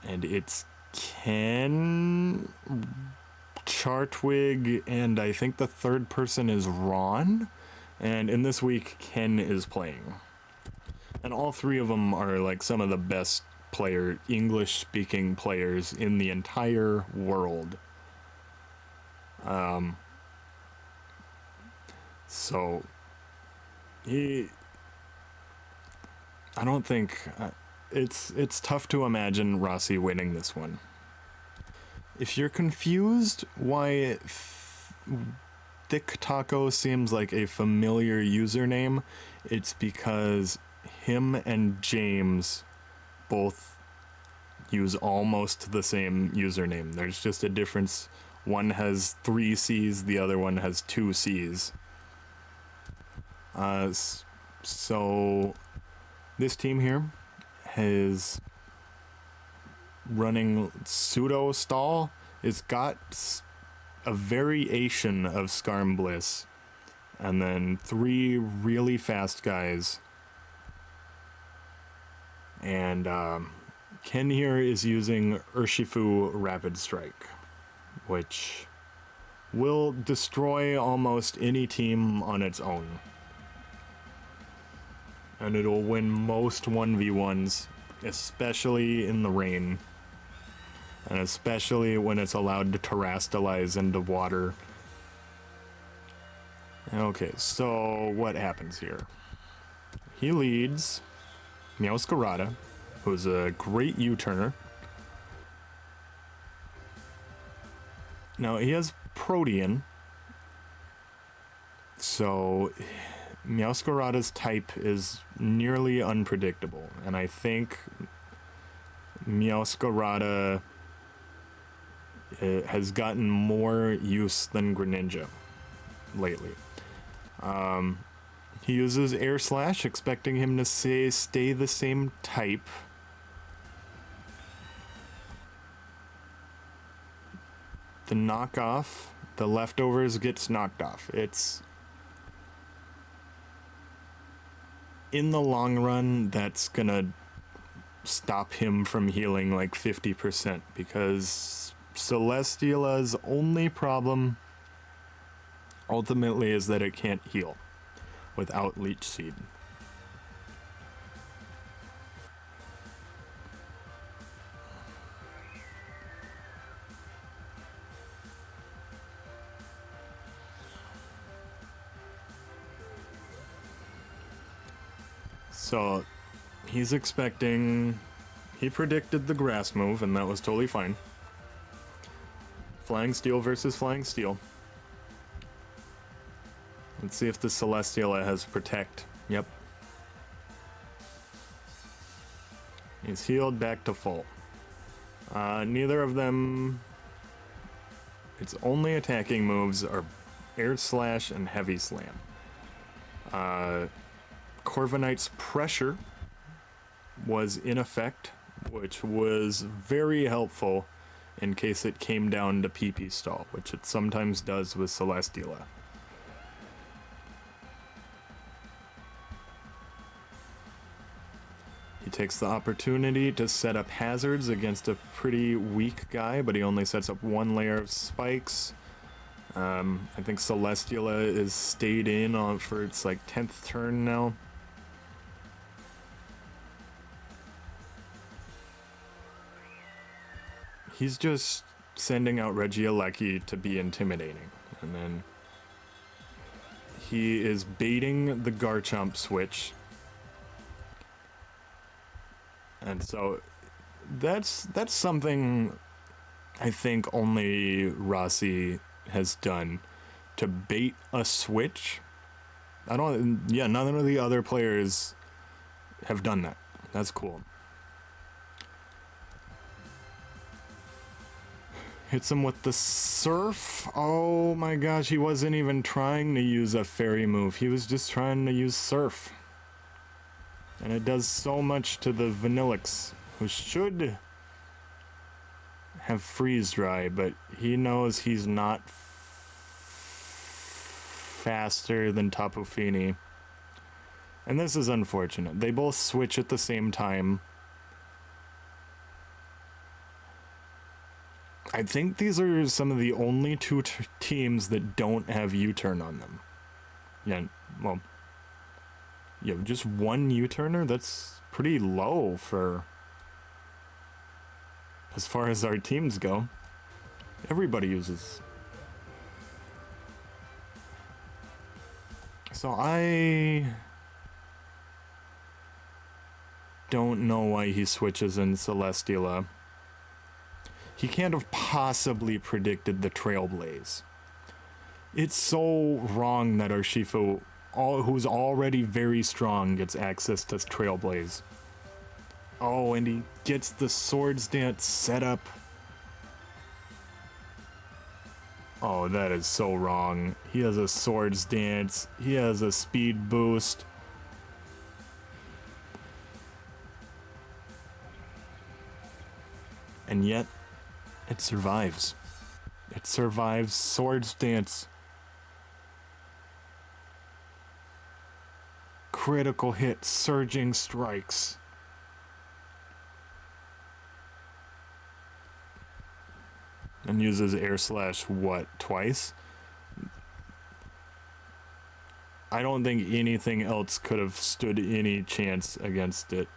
And it's Ken, Chartwig, and I think the third person is Ron. And in this week, Ken is playing. And all 3 of them are like some of the best English-speaking players in the entire world. So I don't think it's tough to imagine Rossi winning this one. If you're confused why Thick Taco seems like a familiar username, it's because him and James both use almost the same username. There's just a difference. One has 3 C's, the other one has 2 C's. So this team here is running Pseudo Stall. It's got a variation of Skarm Bliss, and then 3 really fast guys. And Ken here is using Urshifu Rapid Strike, which will destroy almost any team on its own. And it'll win most 1v1s, especially in the rain. And especially when it's allowed to terrestrialize into water. Okay, so what happens here? He leads Meowscarada, who's a great U-turner. Now, he has Protean. So, Meowscarada's type is nearly unpredictable. And I think Meowscarada has gotten more use than Greninja lately. He uses Air Slash, expecting him to stay the same type. The knockoff, the leftovers gets knocked off. It's... in the long run, that's gonna stop him from healing like 50%, because Celesteela's only problem ultimately is that it can't heal without Leech Seed. So he's expecting... he predicted the grass move, and that was totally fine. Flying Steel versus Flying Steel. Let's see if the Celesteela has Protect. Yep. He's healed back to full. Neither of them... its only attacking moves are Air Slash and Heavy Slam. Corviknight's Pressure was in effect, which was very helpful in case it came down to PP stall, which it sometimes does with Celesteela. He takes the opportunity to set up hazards against a pretty weak guy, but he only sets up one layer of spikes. I think Celesteela is stayed in on for its like 10th turn now. He's just sending out Regieleki to be intimidating, and then he is baiting the Garchomp switch. And so that's something I think only Rossi has done, to bait a switch. None of the other players have done that. That's cool. Hits him with the Surf. Oh my gosh, he wasn't even trying to use a fairy move. He was just trying to use Surf. And it does so much to the Vanillix, who should have Freeze Dry, but he knows he's not faster than Tapu Fini. And this is unfortunate. They both switch at the same time. I think these are some of the only two teams that don't have U-turn on them. Yeah, well, yeah, just one U-turner? That's pretty low for... as far as our teams go. Everybody uses. So I don't know why he switches in Celesteela. He can't have possibly predicted the Trailblaze. It's so wrong that Urshifu, who's already very strong, gets access to Trailblaze. Oh, and he gets the Swords Dance set up. Oh, that is so wrong. He has a Swords Dance. He has a Speed Boost. And yet, it survives. It survives Swords Dance. Critical hit, Surging Strikes. And uses Air Slash, what, twice? I don't think anything else could have stood any chance against it.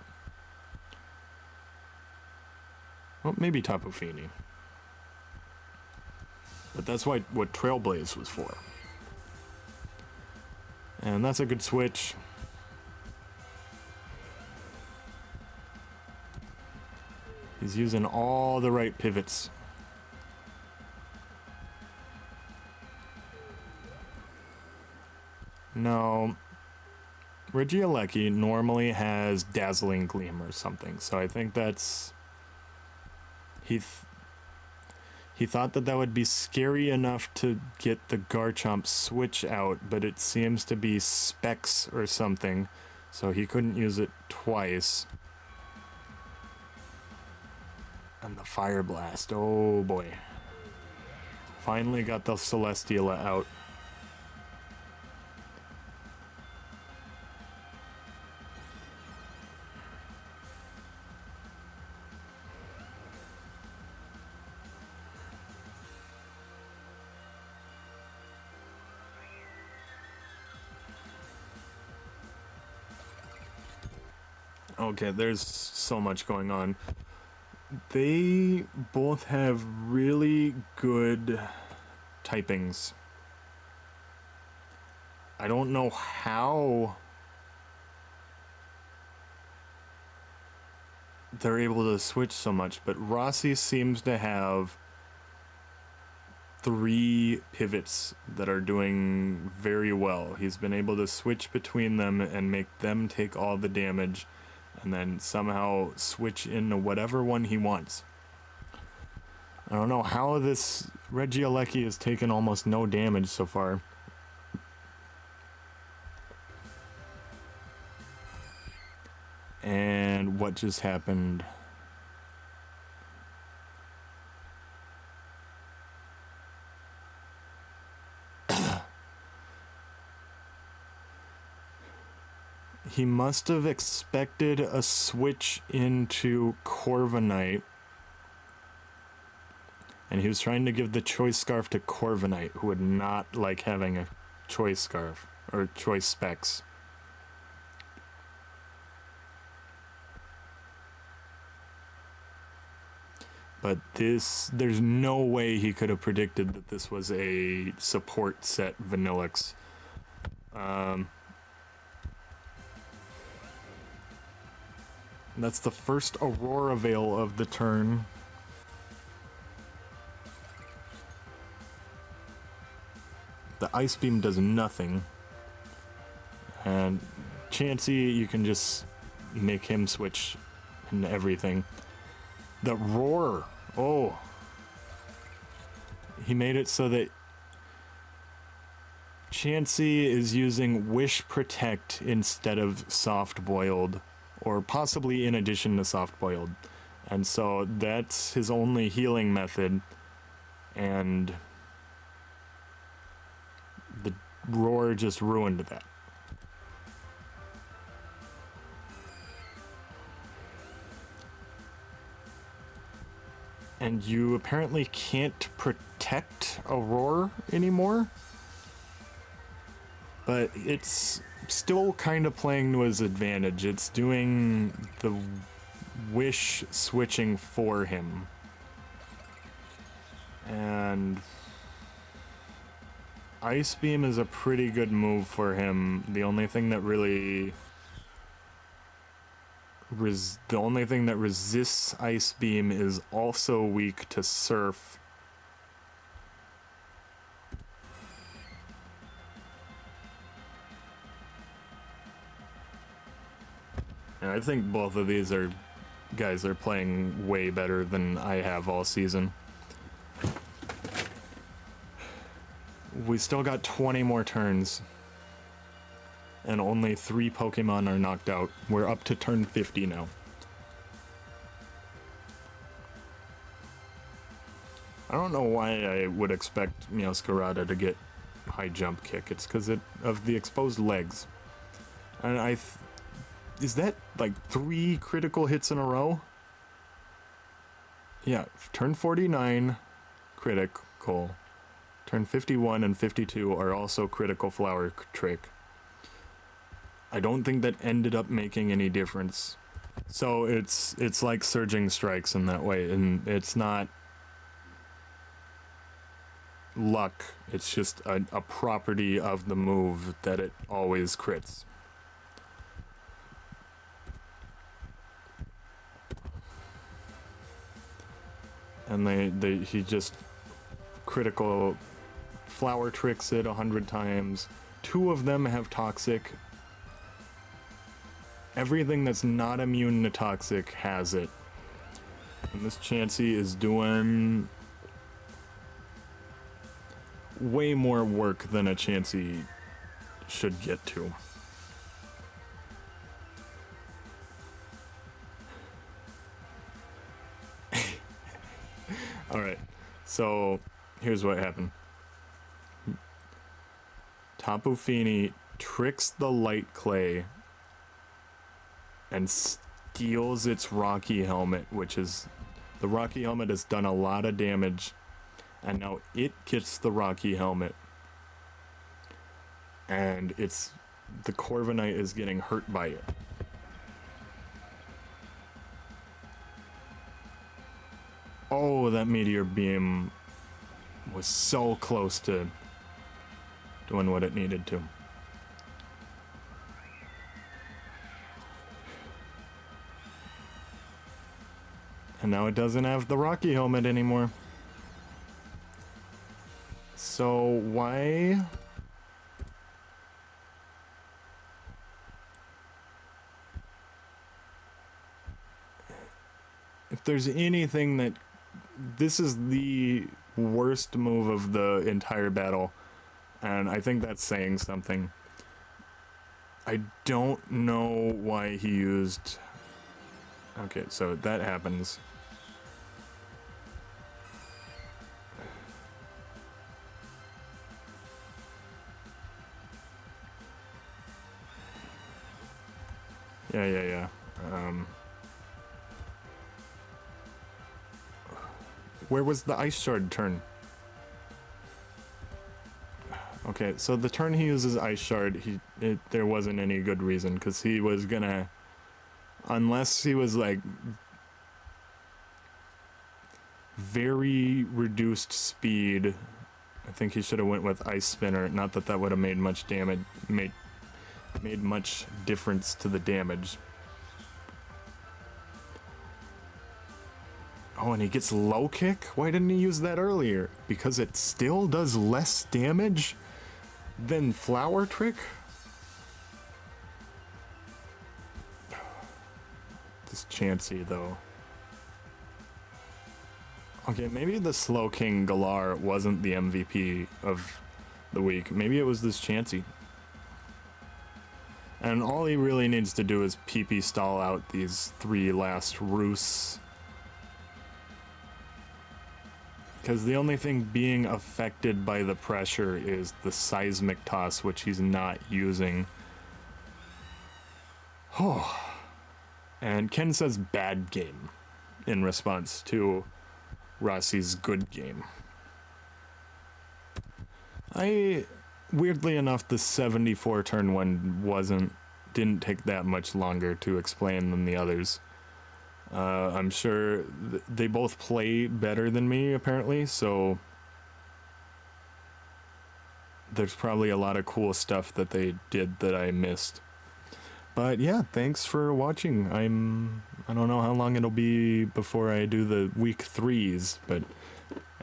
Well, maybe Tapu Fini. But that's what Trailblaze was for. And that's a good switch. He's using all the right pivots. No. Regieleki normally has Dazzling Gleam or something, so I think that's... He thought that would be scary enough to get the Garchomp switch out, but it seems to be Specs or something, so he couldn't use it twice. And the Fire Blast, oh boy. Finally got the Celesteela out. Okay, there's so much going on. They both have really good typings. I don't know how they're able to switch so much, but Rossi seems to have 3 pivots that are doing very well. He's been able to switch between them and make them take all the damage, and then somehow switch into whatever one he wants. I don't know how this Regieleki has taken almost no damage so far. And what just happened? He must have expected a switch into Corviknight, and he was trying to give the Choice Scarf to Corviknight, who would not like having a Choice Scarf, or Choice Specs. But there's no way he could have predicted that this was a support set Vanillix. That's the first Aurora Veil of the turn. The Ice Beam does nothing. And Chansey, you can just make him switch into everything. The Roar. Oh. He made it so that Chansey is using Wish Protect instead of Soft Boiled, or possibly in addition to Soft Boiled. And so that's his only healing method, and the Roar just ruined that. And you apparently can't protect a Roar anymore, but it's still kind of playing to his advantage. It's doing the Wish switching for him. And Ice Beam is a pretty good move for him. The only thing that really resists Ice Beam is also weak to Surf. And I think both of these guys are playing way better than I have all season. We still got 20 more turns, and only 3 Pokemon are knocked out. We're up to turn 50 now. I don't know why I would expect Meowscarada to get high jump kick. It's because of the exposed legs. And is that like 3 critical hits in a row? Yeah, turn 49, critical. Turn 51 and 52 are also critical Flower Trick. I don't think that ended up making any difference. So it's like surging strikes in that way, and it's not luck, it's just a property of the move that it always crits. And he just critical flower tricks it 100 times. 2 of them have toxic. Everything that's not immune to toxic has it. And this Chansey is doing way more work than a Chansey should get to. Alright, so here's what happened. Tapu Fini tricks the light clay and steals its Rocky Helmet, which is... The Rocky Helmet has done a lot of damage, and now it gets the Rocky Helmet. And the Corviknight is getting hurt by it. Oh, that Meteor Beam was so close to doing what it needed to. And now it doesn't have the Rocky Helmet anymore. So why... If there's anything that... This is the worst move of the entire battle, and I think that's saying something. I don't know why he used... Okay, so that happens. Yeah. Where was the Ice Shard turn? Okay, so the turn he uses Ice Shard, there wasn't any good reason, because he was gonna... Unless he was, like... very reduced speed, I think he should have went with Ice Spinner. Not that that would have made much damage... Made much difference to the damage. Oh, and he gets low kick? Why didn't he use that earlier? Because it still does less damage than Flower Trick? This Chansey, though. Okay, maybe the Slow King Galar wasn't the MVP of the week. Maybe it was this Chansey. And all he really needs to do is PP stall out these 3 last Roosts. Because the only thing being affected by the pressure is the Seismic Toss, which he's not using. Oh. And Ken says bad game in response to Rossi's good game. Weirdly enough, the 74 turn one didn't take that much longer to explain than the others. I'm sure they both play better than me, apparently, so there's probably a lot of cool stuff that they did that I missed. But yeah, thanks for watching. I don't know how long it'll be before I do the week 3s, but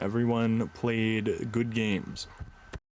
everyone played good games.